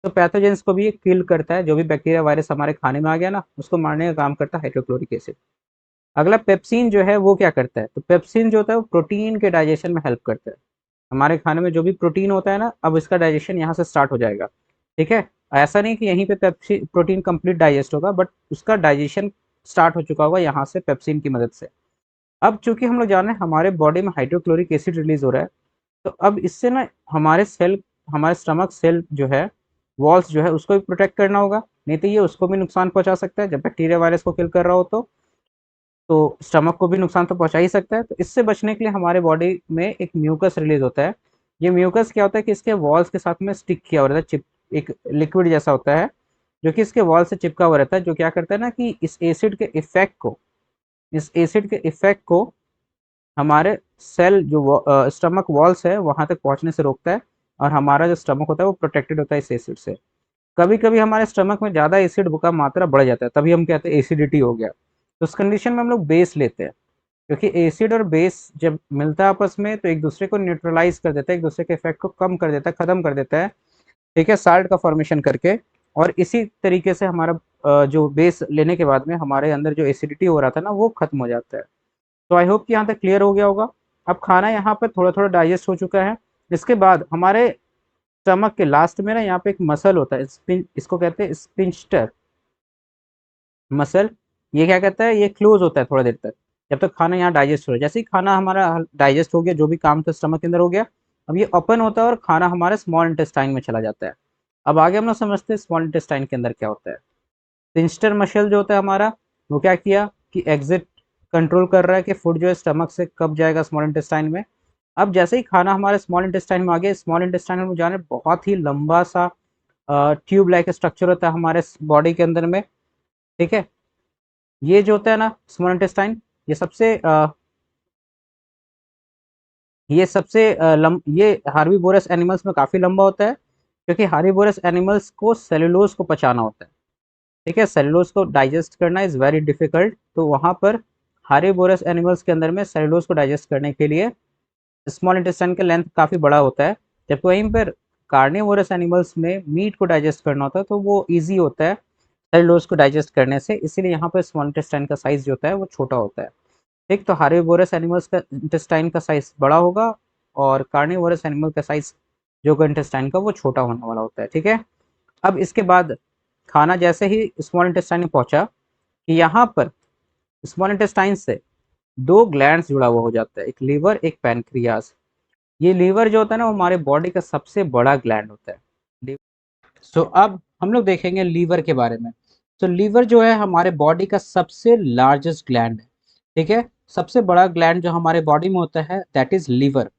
तो पैथोजेंस को भी ये किल करता है, जो भी बैक्टीरिया वायरस हमारे खाने में आ गया ना उसको मारने का काम करता है हाइड्रोक्लोरिक एसिड। अगला पेप्सिन जो है वो क्या करता है? तो पेप्सिन जो होता है वो प्रोटीन के डाइजेशन में हेल्प करता है। हमारे खाने में जो भी प्रोटीन होता है ना, अब इसका डाइजेशन यहाँ से स्टार्ट हो जाएगा। ठीक है, ऐसा नहीं कि यहीं पे पेप्सी प्रोटीन कंप्लीट डाइजेस्ट होगा, बट उसका डाइजेशन स्टार्ट हो चुका होगा यहाँ से पेप्सिन की मदद से। अब चूंकि हम लोग जान रहे हैं हमारे बॉडी में हाइड्रोक्लोरिक एसिड रिलीज हो रहा है, तो अब इससे ना हमारे सेल, हमारे स्टमक सेल जो है, वॉल्स जो है, उसको भी प्रोटेक्ट करना होगा, नहीं तो ये उसको भी नुकसान पहुंचा सकता है। जब बैक्टीरिया वायरस को किल कर रहा हो तो स्टमक को भी नुकसान तो पहुंचा ही सकता है। तो इससे बचने के लिए हमारे बॉडी में एक म्यूकस रिलीज होता है। ये म्यूकस क्या होता है कि इसके वॉल्स के साथ में स्टिक किया हुआ रहता है, चिप, एक लिक्विड जैसा होता है जो कि इसके वॉल से चिपका हुआ रहता है, जो क्या करता है ना कि इस एसिड के इफेक्ट को हमारे सेल जो स्टमक वॉल्स है वहां तक पहुंचने से रोकता है, और हमारा जो स्टमक होता है वो प्रोटेक्टेड होता है इस एसिड से। कभी कभी हमारे स्टमक में ज़्यादा एसिड का मात्रा बढ़ जाता है, तभी हम कहते हैं एसिडिटी हो गया। तो उस कंडीशन में हम लोग बेस लेते हैं, क्योंकि एसिड और बेस जब मिलता है आपस में तो एक दूसरे को न्यूट्रलाइज कर देता है, एक दूसरे के इफेक्ट को कम कर देता है, खत्म कर देता है। ठीक है, साल्ट का फॉर्मेशन करके। और इसी तरीके से हमारा जो बेस लेने के बाद में हमारे अंदर जो एसिडिटी हो रहा था ना वो खत्म हो जाता है। तो आई होप कि यहाँ तक क्लियर हो गया होगा। अब खाना यहाँ पर थोड़ा थोड़ा डाइजेस्ट हो चुका है। इसके बाद हमारे स्टमक के लास्ट में ना यहाँ पे एक मसल होता है, इसको कहते हैं स्पिंस्टर मसल। ये क्या कहता है, ये क्लोज होता है थोड़ा देर तक, जब तक खाना यहाँ डाइजेस्ट हो रहा है। जैसे ही खाना हमारा डाइजेस्ट हो गया, जो भी काम था स्टमक के अंदर हो गया, अब ये ओपन होता है और खाना हमारे स्मॉल इंटेस्टाइन में चला जाता है। अब आगे हम लोग समझते हैं स्मॉल इंटेस्टाइन के अंदर क्या होता है। स्पिंस्टर मसल जो होता है हमारा, वो क्या किया कि एग्जिट कंट्रोल कर रहा है कि फूड जो है स्टमक से कब जाएगा स्मॉल इंटेस्टाइन में। अब जैसे ही खाना हमारे स्मॉल इंटेस्टाइन में आ गया, स्मॉल इंटेस्टाइन में जाने बहुत ही लंबा सा ट्यूब लाइक स्ट्रक्चर होता है हमारे बॉडी के अंदर में। ठीक है, ये जो होता है ना स्मॉल इंटेस्टाइन, ये सबसे ये हार्बीवोरस एनिमल्स में काफी लंबा होता है, क्योंकि हार्बीवोरस एनिमल्स को सेलुलोज को पचाना होता है। ठीक है, सेलुलोज को डाइजेस्ट करना इज वेरी डिफिकल्ट, तो वहां पर हार्बीवोरस एनिमल्स के अंदर में सेलुलोज को डाइजेस्ट करने के लिए स्मॉल इंटेस्टाइन का लेंथ काफी बड़ा होता है। जबकि वहीं पर कार्निवोरस एनिमल्स में मीट को डाइजेस्ट करना होता है, तो वो ईजी होता है सेलुलोज को डाइजेस्ट करने से, इसीलिए यहाँ पर स्मॉल इंटेस्टाइन का साइज जो होता है वो छोटा होता है। ठीक, तो हार्बीवोरस एनिमल्स का इंटेस्टाइन का साइज बड़ा होगा, और कार्निवोरस एनिमल का साइज जो का इंटेस्टाइन का वो छोटा होने वाला होता है। ठीक है, अब इसके बाद खाना जैसे ही स्मॉल इंटेस्टाइन में पहुंचा, कि यहाँ पर स्मॉल इंटेस्टाइन से दो ग्लैंड्स जुड़ा हुआ हो जाता है, एक लीवर एक पैनक्रियाज। ये लीवर जो होता है ना वो हमारे बॉडी का सबसे बड़ा ग्लैंड होता है। सो अब हम लोग देखेंगे लीवर के बारे में। तो लीवर जो है हमारे बॉडी का सबसे लार्जेस्ट ग्लैंड है। ठीक है, सबसे बड़ा ग्लैंड जो हमारे बॉडी में होता है दैट इज लीवर।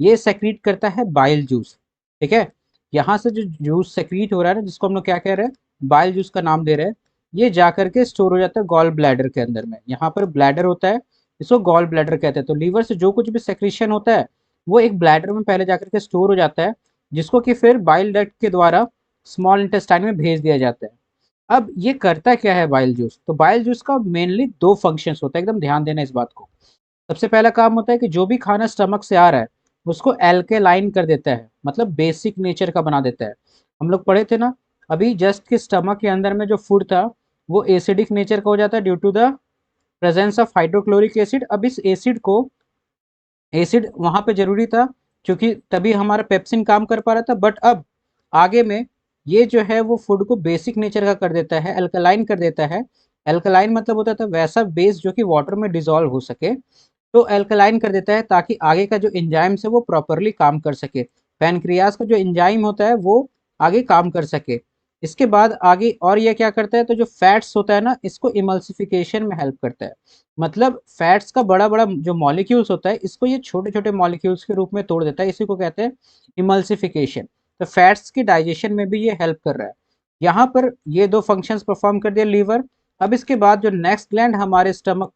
ये सेक्रीट करता है बाइल जूस। ठीक है, यहाँ से जो जूस सेक्रीट हो रहा है ना, जिसको हम लोग क्या कह रहे हैं, बाइल जूस का नाम दे रहे हैं, ये जा करके स्टोर हो जाता है गॉल ब्लैडर के अंदर में। यहाँ पर ब्लैडर होता है, इसको गॉल ब्लैडर कहते हैं। तो लीवर से जो कुछ भी सेक्रीशन होता है वो एक ब्लैडर में पहले जाकर के स्टोर हो जाता है, जिसको कि फिर बाइल डक्ट के द्वारा स्मॉल इंटेस्टाइन में भेज दिया जाता है। अब ये करता क्या है बाइल जूस, तो बाइल जूस का मेनली दो फंक्शंस होता है, एकदम ध्यान देना इस बात को। सबसे पहला काम होता है कि जो भी खाना स्टमक से आ रहा है उसको एल्केलाइन कर देता है, मतलब बेसिक नेचर का बना देता है। हम लोग पढ़े थे ना अभी जस्ट कि स्टमक के अंदर में जो फूड था वो एसिडिक नेचर का हो जाता है due to the presence of hydrochloric acid. अब इस एसिड को, एसिड वहां पे जरूरी था क्योंकि तभी हमारा पेप्सिन काम कर पा रहा था, बट अब आगे में ये जो है वो फूड को बेसिक नेचर का कर देता है, अल्कलाइन कर देता है। अल्कलाइन मतलब होता था वैसा बेस जो कि वाटर में डिजोल्व हो सके, तो अल्कलाइन कर देता है ताकि आगे का जो एंजाइम्स है वो प्रॉपरली काम कर सके। पैनक्रियाज का जो एंजाइम होता है वो आगे काम कर सके। इसके बाद आगे और ये क्या करता है, तो जो फैट्स होता है ना इसको इमल्सिफिकेशन में हेल्प करता है। मतलब फैट्स का बड़ा बड़ा जो मॉलिक्यूल्स होता है इसको ये छोटे छोटे मॉलिक्यूल्स के रूप में तोड़ देता है, इसी को कहते हैं इमल्सिफिकेशन। तो फैट्स की डाइजेशन में भी ये हेल्प कर रहा है। यहाँ पर ये दो फंक्शंस परफॉर्म कर दिया लीवर। अब इसके बाद जो नेक्स्ट ग्लैंड हमारे स्टमक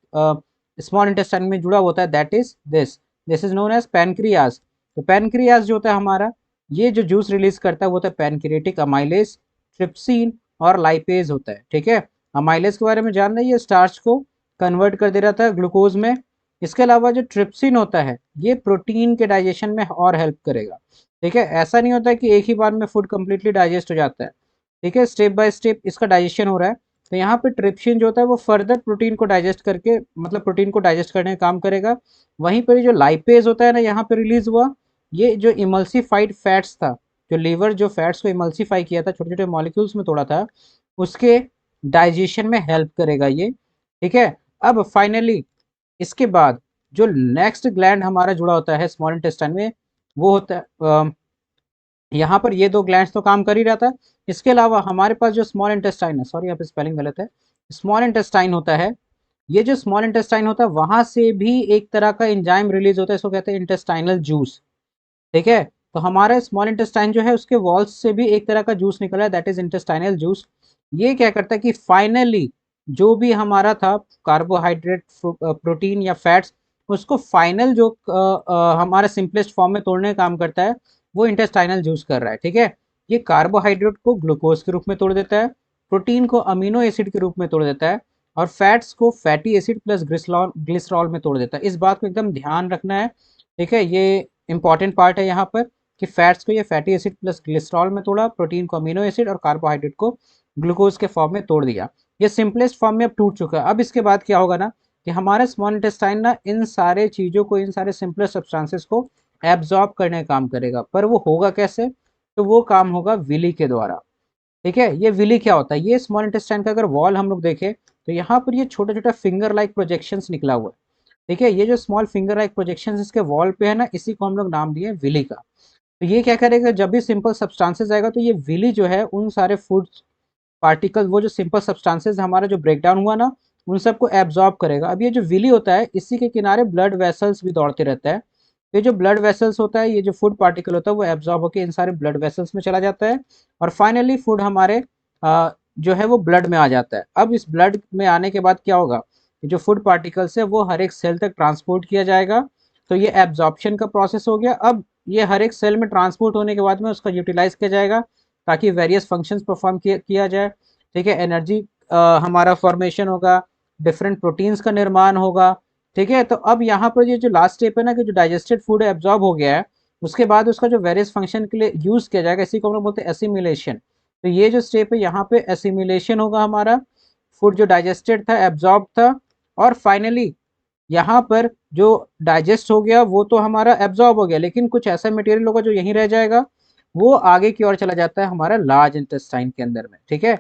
स्मॉल इंटेस्टाइन में जुड़ा होता है that is this is known as pancreas. तो पैनक्रियाज जो होता है हमारा, ये जो जूस रिलीज करता है वो होता है पैनक्रिएटिक अमाइलेज, ट्रिप्सिन और लाइपेज होता है। ठीक है, अमाइलेज के बारे में जान रहे हैं, ये स्टार्च को कन्वर्ट कर दे रहा था ग्लूकोज में। इसके अलावा जो ट्रिप्सिन होता है ये प्रोटीन के डाइजेशन में और हेल्प करेगा। ठीक है, ऐसा नहीं होता है कि एक ही बार में फूड कंप्लीटली डाइजेस्ट हो जाता है। ठीक है, स्टेप बाय स्टेप इसका डाइजेशन हो रहा है। तो यहाँ पे ट्रिप्सिन जो होता है वो फर्दर प्रोटीन को डाइजेस्ट करके, मतलब प्रोटीन को डाइजेस्ट करने का काम करेगा। वहीं पर जो लाइपेज होता है ना यहाँ पे रिलीज हुआ, ये जो इमल्सिफाइड फैट्स था, जो लीवर जो फैट्स को इमल्सिफाई किया था, छोटे छोटे मॉलिक्यूल्स में तोड़ा था, उसके डाइजेशन में हेल्प करेगा ये। ठीक है। अब फाइनली इसके बाद जो नेक्स्ट ग्लैंड हमारा जुड़ा होता है स्मॉल इंटेस्टाइन में, वो होता है यहाँ पर ये दो ग्लैंड्स तो काम कर ही रहा था। इसके अलावा हमारे पास जो स्मॉल इंटेस्टाइन है, सॉरी यहाँ पे स्पेलिंग गलत है, स्मॉल इंटेस्टाइन होता है, ये जो स्मॉल इंटेस्टाइन होता है वहां से भी एक तरह का एंजाइम रिलीज होता है, इसको कहते हैं इंटेस्टाइनल जूस। ठीक है। तो हमारा स्मॉल इंटेस्टाइन जो है उसके वॉल्स से भी एक तरह का जूस निकला है, दैट इज इंटेस्टाइनल जूस। ये क्या करता है कि फाइनली जो भी हमारा था कार्बोहाइड्रेट, प्रोटीन या फैट्स, उसको फाइनल जो हमारा सिंपलेस्ट फॉर्म में तोड़ने का काम करता है, वो इंटेस्टाइनल जूस कर रहा है। ठीक है। ये कार्बोहाइड्रेट को ग्लूकोज के रूप में तोड़ देता है, प्रोटीन को अमीनो एसिड के रूप में तोड़ देता है, और फैट्स को फैटी एसिड प्लस ग्लिसरॉल में तोड़ देता है। इस बात को एकदम ध्यान रखना है। ठीक है। ये इंपॉर्टेंट पार्ट है यहाँ पर कि फैट्स को ये फैटी एसिड प्लस ग्लिसरॉल में तोड़ा, प्रोटीन को अमीनो एसिड और कार्बोहाइड्रेट को ग्लूकोज के फॉर्म में तोड़ दिया। ये सिंपलेस्ट फॉर्म में अब टूट चुका है। अब इसके बाद क्या होगा ना कि हमारे स्मॉल इंटेस्टाइन ना इन सारे चीज़ों को, इन सारे सिंपलेस्ट सब्सटेंसेस को एब्जॉर्ब करने का काम करेगा। पर वो होगा कैसे? तो वो काम होगा विली के द्वारा। ठीक है। ये विली क्या होता है? ये स्मॉल इंटेस्टाइन का अगर वॉल हम लोग देखें तो यहाँ पर ये छोटा छोटा फिंगर लाइक प्रोजेक्शंस निकला हुआ है। ठीक है। ये जो स्मॉल फिंगर लाइक प्रोजेक्शंस इसके वॉल पे है ना, इसी को हम लोग नाम दिए विली का। तो ये क्या करेगा, जब भी सिंपल सब्सटेंसेस आएगा तो ये विली जो है उन सारे फूड पार्टिकल, वो जो सिंपल सब्सटेंसेस हमारा जो ब्रेक डाउन हुआ ना, उन सबको एब्जॉर्ब करेगा। अब ये जो विली होता है इसी के किनारे ब्लड वेसल्स भी दौड़ते रहता है। ये जो ब्लड वेसल्स होता है, ये जो फूड पार्टिकल होता है, वो एब्जॉर्ब होकर इन सारे ब्लड वेसल्स में चला जाता है, और फाइनली फूड हमारे जो है वो ब्लड में आ जाता है। अब इस ब्लड में आने के बाद क्या होगा, जो फूड पार्टिकल्स है वो हर एक सेल तक ट्रांसपोर्ट किया जाएगा। तो ये एब्जॉर्प्शन का प्रोसेस हो गया। अब ये हर एक सेल में ट्रांसपोर्ट होने के बाद में उसका यूटिलाइज किया जाएगा ताकि वेरियस फंक्शंस परफॉर्म किया जाए। ठीक है। एनर्जी हमारा फॉर्मेशन होगा, डिफरेंट प्रोटीन्स का निर्माण होगा। ठीक है। तो अब यहाँ पर ये जो लास्ट स्टेप है ना, कि जो डाइजेस्टेड फूड एब्जॉर्ब हो गया है, उसके बाद उसका जो वेरियस फंक्शन के लिए यूज किया जाएगा, इसी को हम लोग बोलते हैं एसिमिलेशन। तो ये जो स्टेप है यहाँ पे एसिमिलेशन होगा, हमारा फूड जो डाइजेस्टेड था, एब्जॉर्ब था, और फाइनली यहाँ पर जो डाइजेस्ट हो गया वो तो हमारा एब्जॉर्ब हो गया, लेकिन कुछ ऐसा मटेरियल होगा जो यहीं रह जाएगा, वो आगे की ओर चला जाता है हमारा लार्ज इंटेस्टाइन के अंदर में। ठीक है।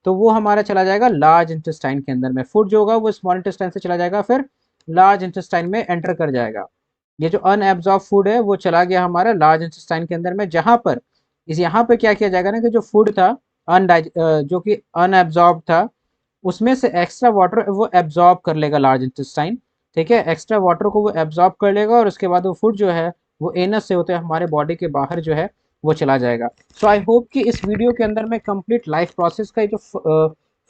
तो वो हमारा चला जाएगा लार्ज इंटेस्टाइन के अंदर में। फूड जो होगा वो स्मॉल इंटेस्टाइन से चला जाएगा, फिर लार्ज इंटेस्टाइन में एंटर कर जाएगा। ये जो अनएब्जॉर्ब फूड है वो चला गया हमारा लार्ज इंटेस्टाइन के अंदर में, जहां पर इस यहाँ पे क्या किया जाएगा ना, कि जो फूड था जो कि अनएब्जॉर्ब था, उसमें से एक्स्ट्रा वाटर वो एब्जॉर्ब कर लेगा लार्ज इंटेस्टाइन। ठीक है। एक्स्ट्रा वाटर को वो एब्जॉर्ब कर लेगा, और उसके बाद वो फूड जो है वो एनस से होते हैं हमारे बॉडी के बाहर जो है वो चला जाएगा। सो आई होप कि इस वीडियो के अंदर में कंप्लीट लाइफ प्रोसेस का जो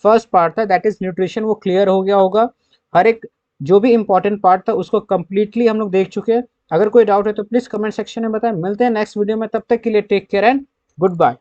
फर्स्ट पार्ट था, दैट इज न्यूट्रिशन, वो क्लियर हो गया होगा। हर एक जो भी इंपॉर्टेंट पार्ट था उसको कंप्लीटली हम लोग देख चुके हैं। अगर कोई डाउट है तो प्लीज कमेंट सेक्शन में बताएं। मिलते हैं नेक्स्ट वीडियो में, तब तक के लिए take care and good bye.